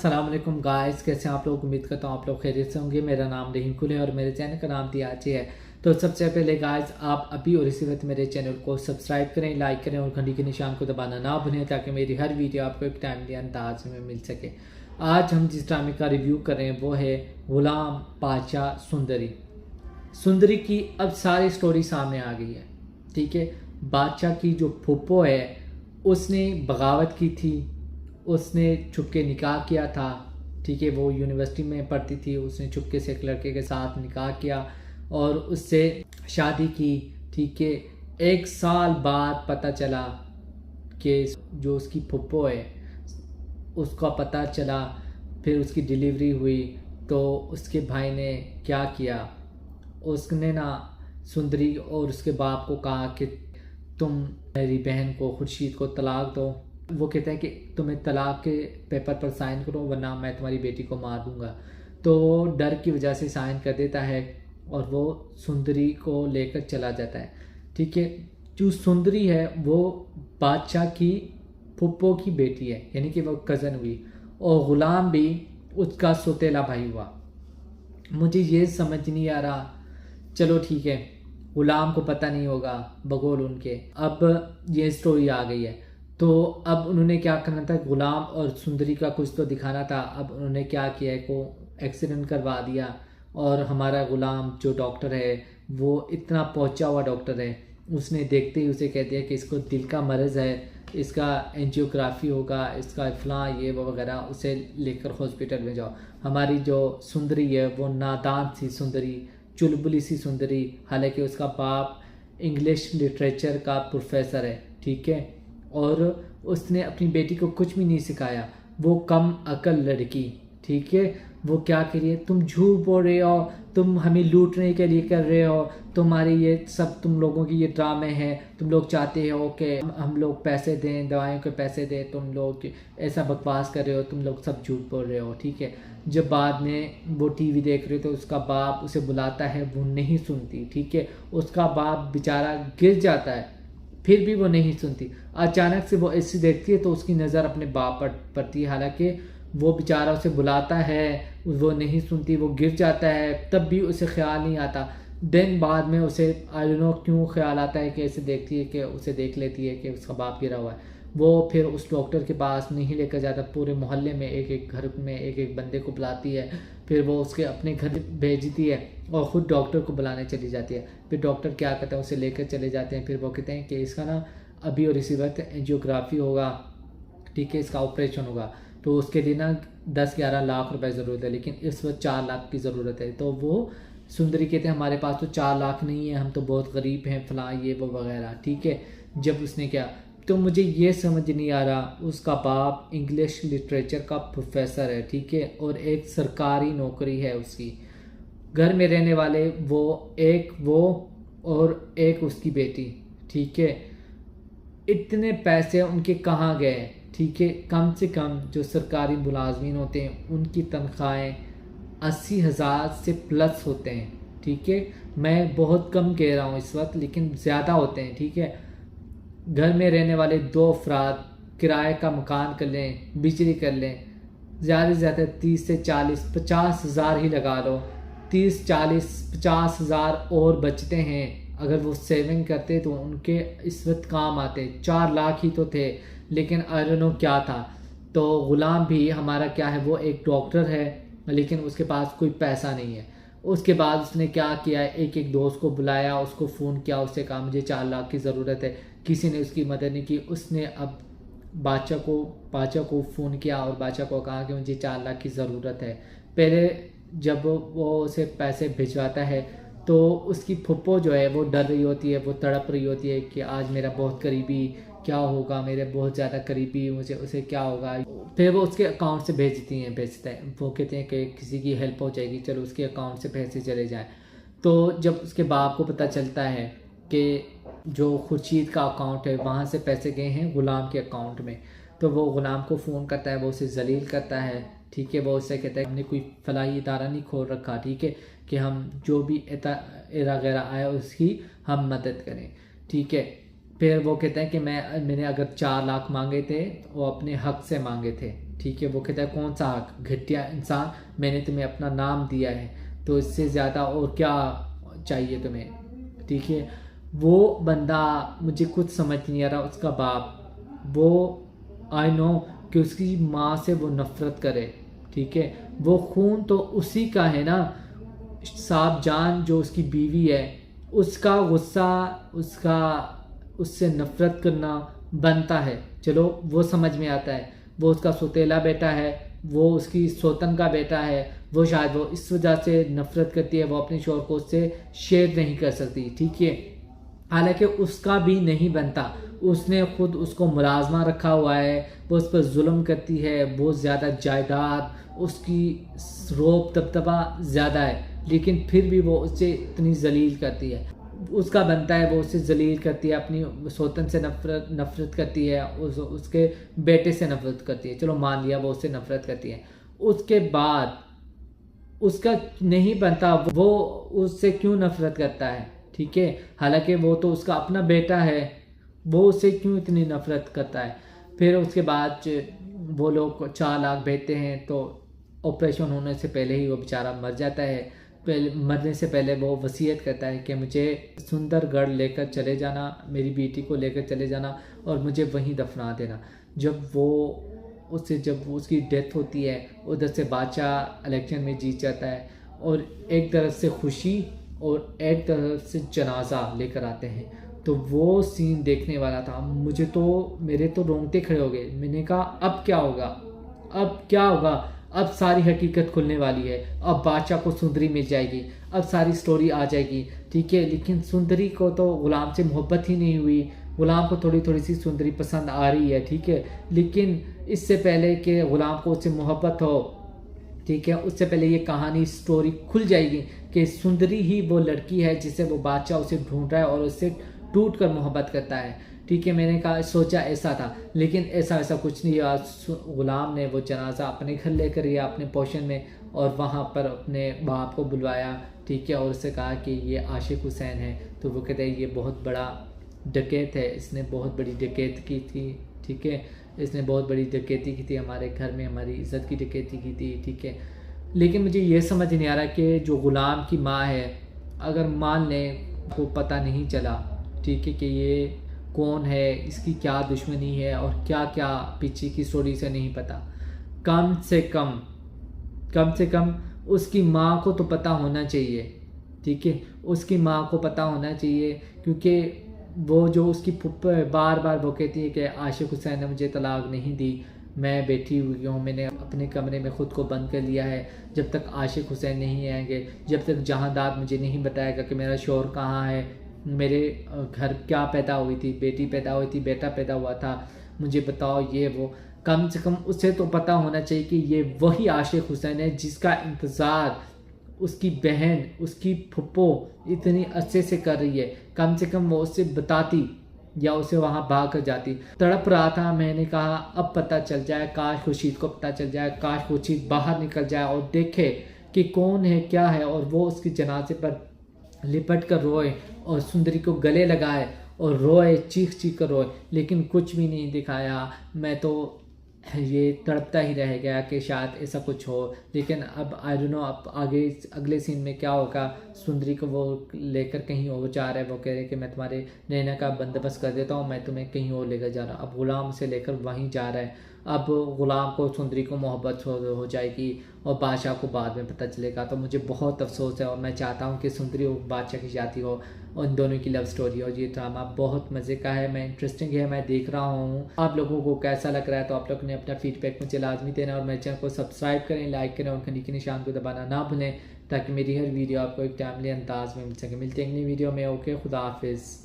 अस्सलाम वालेकुम गाइस, कैसे हैं आप लोग। उम्मीद करता हूँ आप लोग खैरियत से होंगे। मेरा नाम रहीम कुल है और मेरे चैनल का नाम दियाचे है। तो सबसे पहले गाइस, आप अभी और इसी वक्त मेरे चैनल को सब्सक्राइब करें, लाइक करें और घंटी के निशान को दबाना ना भूलें ताकि मेरी हर वीडियो आपको एक टाइमली अंदाज में मिल सके। आज हम जिस ड्रामे का रिव्यू कर रहे हैं वो है गुलाम पाशा सुंदरी। सुंदरी की अब सारी स्टोरी सामने आ गई है। ठीक है, बादशाह की जो फूफो है उसने बगावत की थी, उसने छुपके निकाह किया था। ठीक है, वो यूनिवर्सिटी में पढ़ती थी, उसने छुपके से एक लड़के के साथ निकाह किया और उससे शादी की। ठीक है, एक साल बाद पता चला कि जो उसकी फुप्पो है उसका पता चला, फिर उसकी डिलीवरी हुई। तो उसके भाई ने क्या किया, उसने ना सुंदरी और उसके बाप को कहा कि तुम मेरी बहन को खुर्शीद को तलाक दो। वो कहता है कि तुम्हें तलाक के पेपर पर साइन करो वरना मैं तुम्हारी बेटी को मार दूंगा। तो वो डर की वजह से साइन कर देता है और वो सुंदरी को लेकर चला जाता है। ठीक है, जो सुंदरी है वो बादशाह की फुप्पो की बेटी है, यानी कि वो कज़न हुई, और गुलाम भी उसका सौतेला भाई हुआ। मुझे ये समझ नहीं आ रहा, चलो ठीक है, गुलाम को पता नहीं होगा बगौल उनके। अब ये स्टोरी आ गई है तो अब उन्होंने क्या करना था, गुलाम और सुंदरी का कुछ तो दिखाना था। अब उन्होंने क्या किया है, को एक्सीडेंट करवा दिया और हमारा गुलाम जो डॉक्टर है वो इतना पहुंचा हुआ डॉक्टर है, उसने देखते ही उसे कह दिया कि इसको दिल का मर्ज़ है, इसका एंजियोग्राफी होगा, इसका फलां ये वो वगैरह, उसे लेकर हॉस्पिटल में जाओ। हमारी जो सुंदरी है वो नादान सी सुंदरी, चुलबुली सी सुंदरी, हालांकि उसका बाप इंग्लिश लिटरेचर का प्रोफेसर है। ठीक है, और उसने अपनी बेटी को कुछ भी नहीं सिखाया, वो कम अकल लड़की। ठीक है, वो क्या कह रही है, तुम झूठ बोल रहे हो, तुम हमें लूटने के लिए कर रहे हो, तुम्हारे ये सब तुम लोगों की ये ड्रामे हैं, तुम लोग चाहते हो कि हम लोग पैसे दें, दवाइयों के पैसे दें, तुम लोग ऐसा बकवास कर रहे हो, तुम लोग सब झूठ बोल रहे हो। ठीक है, जब बाद में वो टीवी देख रहे तो उसका बाप उसे बुलाता है, वो नहीं सुनती। ठीक है, उसका बाप बेचारा गिर जाता है, फिर भी वो नहीं सुनती। अचानक से वो ऐसी देखती है तो उसकी नज़र अपने बाप पर पड़ती है, हालांकि वो बेचारा उसे बुलाता है, वो नहीं सुनती, वो गिर जाता है, तब भी उसे ख्याल नहीं आता। दिन बाद में उसे आई डोंट नो क्यों ख्याल आता है कि ऐसे देखती है कि उसे देख लेती है कि उसका बाप गिरा हुआ है। वो फिर उस डॉक्टर के पास नहीं लेकर जाता, पूरे मोहल्ले में एक एक घर में एक एक बंदे को बुलाती है, फिर वो उसके अपने घर भेजती है और ख़ुद डॉक्टर को बुलाने चली जाती है। फिर डॉक्टर क्या करता है, उसे लेकर चले जाते हैं। फिर वो कहते हैं कि इसका ना अभी और इसी वक्त एंजियोग्राफी होगा। ठीक है, इसका ऑपरेशन होगा, तो उसके लिए ना 10-11 लाख रुपए ज़रूरत है, लेकिन इस वक्त 4 लाख की ज़रूरत है। तो वो सुंदरी कहते हैं हमारे पास तो 4 लाख नहीं है, हम तो बहुत गरीब हैं, फलां ये वो वगैरह। ठीक है, जब उसने क्या, तो मुझे ये समझ नहीं आ रहा, उसका बाप इंग्लिश लिटरेचर का प्रोफेसर है। ठीक है, और एक सरकारी नौकरी है उसकी, घर में रहने वाले वो और एक उसकी बेटी। ठीक है, इतने पैसे उनके कहाँ गए। ठीक है, कम से कम जो सरकारी मुलाजमीन होते हैं उनकी तनख्वाहें 80,000 से प्लस होते हैं। ठीक है, मैं बहुत कम कह रहा हूँ इस वक्त, लेकिन ज़्यादा होते हैं। ठीक है, घर में रहने वाले 2 अफराद किराए का मकान कर लें, बिजली कर लें, ज़्यादा से ज़्यादा 30 से 40-50,000 ही लगा लो, 30-40-50,000 और बचते हैं। अगर वो सेविंग करते तो उनके इस वक्त काम आते। 4 लाख ही तो थे, लेकिन आई डोंट नो क्या था। तो गुलाम भी हमारा क्या है, वो एक डॉक्टर है लेकिन उसके पास कोई पैसा नहीं है। उसके बाद उसने क्या किया, एक एक दोस्त को बुलाया, उसको फ़ोन किया, उससे कहा मुझे 4 लाख की ज़रूरत है, किसी ने उसकी मदद नहीं की। उसने अब बादशाह को फ़ोन किया और बादशाह को कहा कि मुझे 4 लाख की ज़रूरत है। पहले जब वो उसे पैसे भिजवाता है तो उसकी फुप्पो जो है वो डर रही होती है, वो तड़प रही होती है कि आज मेरा बहुत करीबी क्या होगा, मेरे बहुत ज़्यादा करीबी, मुझे उसे क्या होगा। फिर वो उसके अकाउंट से भेजता है, वो कहते हैं कि किसी की हेल्प हो जाएगी, चलो उसके अकाउंट से पैसे चले जाएं। तो जब उसके बाप को पता चलता है कि जो खुर्शीद का अकाउंट है वहाँ से पैसे गए हैं गुलाम के अकाउंट में, तो वो गुलाम को फ़ोन करता है, वो उसे जलील करता है। ठीक है, वो उससे कहता है हमने कोई फलाही इदारा नहीं खोल रखा, ठीक है, कि हम जो भी एरा गैरा आया उसकी हम मदद करें। ठीक है, फिर वो कहते हैं कि मैंने अगर 4 लाख मांगे थे वो अपने हक से मांगे थे। ठीक है। वो कहता है कौन सा हक, घटिया इंसान, मैंने तुम्हें अपना नाम दिया है, तो इससे ज़्यादा और क्या चाहिए तुम्हें, ठीक है। वो बंदा, मुझे कुछ समझ नहीं आ रहा, उसका बाप, वो आई नो कि उसकी माँ से वो नफ़रत करे, ठीक है। वो खून तो उसी का है ना, साहब जान जो उसकी बीवी है, उसका गुस्सा, उसका उससे नफ़रत करना बनता है। चलो वो समझ में आता है, वो उसका सौतेला बेटा है, वो उसकी सौतन का बेटा है, वो शायद वो इस वजह से नफ़रत करती है, वो अपने शौहर को उससे शेयर नहीं कर सकती, ठीक है। हालांकि उसका भी नहीं बनता, उसने खुद उसको मुलाजमा रखा हुआ है, वो उस पर जुल्म करती है, बहुत ज़्यादा जायदाद, उसकी रोब दबदबा ज़्यादा है, लेकिन फिर भी वो उससे इतनी जलील करती है। उसका बनता है, वो उससे जलील करती है, अपनी सौतन से नफरत करती है, उसके बेटे से नफरत करती है, चलो मान लिया वो उससे नफरत करती है। उसके बाद उसका नहीं बनता, वो उससे क्यों नफरत करता है, ठीक है। हालांकि वो तो उसका अपना बेटा है, वो उससे क्यों इतनी नफरत करता है। फिर उसके बाद वो लोग 4 लाख भेजते हैं, तो ऑपरेशन होने से पहले ही वो बेचारा मर जाता है। मरने से पहले वो वसीयत करता है कि मुझे सुंदरगढ़ लेकर चले जाना, मेरी बेटी को लेकर चले जाना और मुझे वहीं दफना देना। जब उसकी डेथ होती है, उधर से बादशाह इलेक्शन में जीत जाता है, और एक तरफ से खुशी और एक तरफ से जनाजा लेकर आते हैं, तो वो सीन देखने वाला था। मेरे तो रोंगटे खड़े हो गए। मैंने कहा अब क्या होगा, अब क्या होगा, अब सारी हकीकत खुलने वाली है, अब बादशाह को सुंदरी मिल जाएगी, अब सारी स्टोरी आ जाएगी, ठीक है। लेकिन सुंदरी को तो गुलाम से मोहब्बत ही नहीं हुई, गुलाम को थोड़ी थोड़ी सी सुंदरी पसंद आ रही है, ठीक है। लेकिन इससे पहले कि गुलाम को उससे मोहब्बत हो, ठीक है, उससे पहले ये कहानी स्टोरी खुल जाएगी कि सुंदरी ही वो लड़की है जिसे वो बादशाह उसे ढूंढ रहा है और उससे टूट कर मोहब्बत करता है, ठीक है। मैंने कहा सोचा ऐसा था, लेकिन ऐसा वैसा कुछ नहीं हुआ। गुलाम ने वो जनाजा अपने घर लेकर गया, अपने पोर्शन में, और वहाँ पर अपने बाप को बुलवाया, ठीक है, और उससे कहा कि ये आशिक हुसैन है। तो वो कहते हैं ये बहुत बड़ा डकैत है, इसने बहुत बड़ी डकैत की थी, ठीक है, इसने बहुत बड़ी डकैती की थी, हमारे घर में हमारी इज़्ज़त की डकैती की थी, ठीक है। लेकिन मुझे ये समझ नहीं आ रहा कि जो गुलाम की माँ है, अगर मान लें को पता नहीं चला, ठीक है, कि ये कौन है, इसकी क्या दुश्मनी है और क्या क्या पीछे की स्टोरी से नहीं पता, कम से कम उसकी माँ को तो पता होना चाहिए, ठीक है, उसकी माँ को पता होना चाहिए। क्योंकि वो जो उसकी फुप्पो है, बार बार वो कहती है कि आशिक हुसैन ने मुझे तलाक नहीं दी, मैं बैठी हुई हूँ, मैंने अपने कमरे में ख़ुद को बंद कर लिया है, जब तक आशिक हुसैन नहीं आएंगे, जब तक जहांदार मुझे नहीं बताएगा कि मेरा शौहर कहाँ है, मेरे घर क्या पैदा हुई थी, बेटी पैदा हुई थी, बेटा पैदा हुआ था, मुझे बताओ, ये वो। कम से कम उसे तो पता होना चाहिए कि ये वही आशिक हुसैन है जिसका इंतज़ार उसकी बहन, उसकी फुप्पो इतनी अरसे से कर रही है। कम से कम वो उससे बताती या उसे वहाँ भाग कर जाती। तड़प रहा था, मैंने कहा अब पता चल जाए, काश खुर्शीद को पता चल जाए, काश खुर्शीद बाहर निकल जाए और देखे कि कौन है क्या है, और वो उसके जनाजे पर लिपट कर रोए और सुंदरी को गले लगाए और रोए, चीख चीख कर रोए, लेकिन कुछ भी नहीं दिखाया। मैं तो ये तड़पता ही रह गया कि शायद ऐसा कुछ हो। लेकिन अब आई डोंट नो अब आगे अगले सीन में क्या होगा। सुंदरी को वो लेकर कहीं और जा रहा है, वो कह रहे हैं कि मैं तुम्हारे रहने का बंदोबस्त कर देता हूँ, मैं तुम्हें कहीं और लेकर जा रहा हूँ। अब गुलाम से लेकर वहीं जा रहा है। अब गुलाम को सुंदरी को मोहब्बत हो जाएगी और बादशाह को बाद में पता चलेगा। तो मुझे बहुत अफसोस है और मैं चाहता हूँ कि सुंदरी और बादशाह की शादी हो और इन दोनों की लव स्टोरी हो। ये ड्रामा बहुत मज़े का है, मैं इंटरेस्टिंग है, मैं देख रहा हूँ। आप लोगों को कैसा लग रहा है तो आप लोग ने अपना फीडबैक मुझे लाजमी देना, और मेरे चैनल को सब्सक्राइब करें, लाइक करें और घंटी के निशान को दबाना ना भूलें, ताकि मेरी हर वीडियो आपको एक टाइमली अंदाज में मिल सके। मिलते हैं अगली वीडियो में। ओके, खुदा हाफिज़।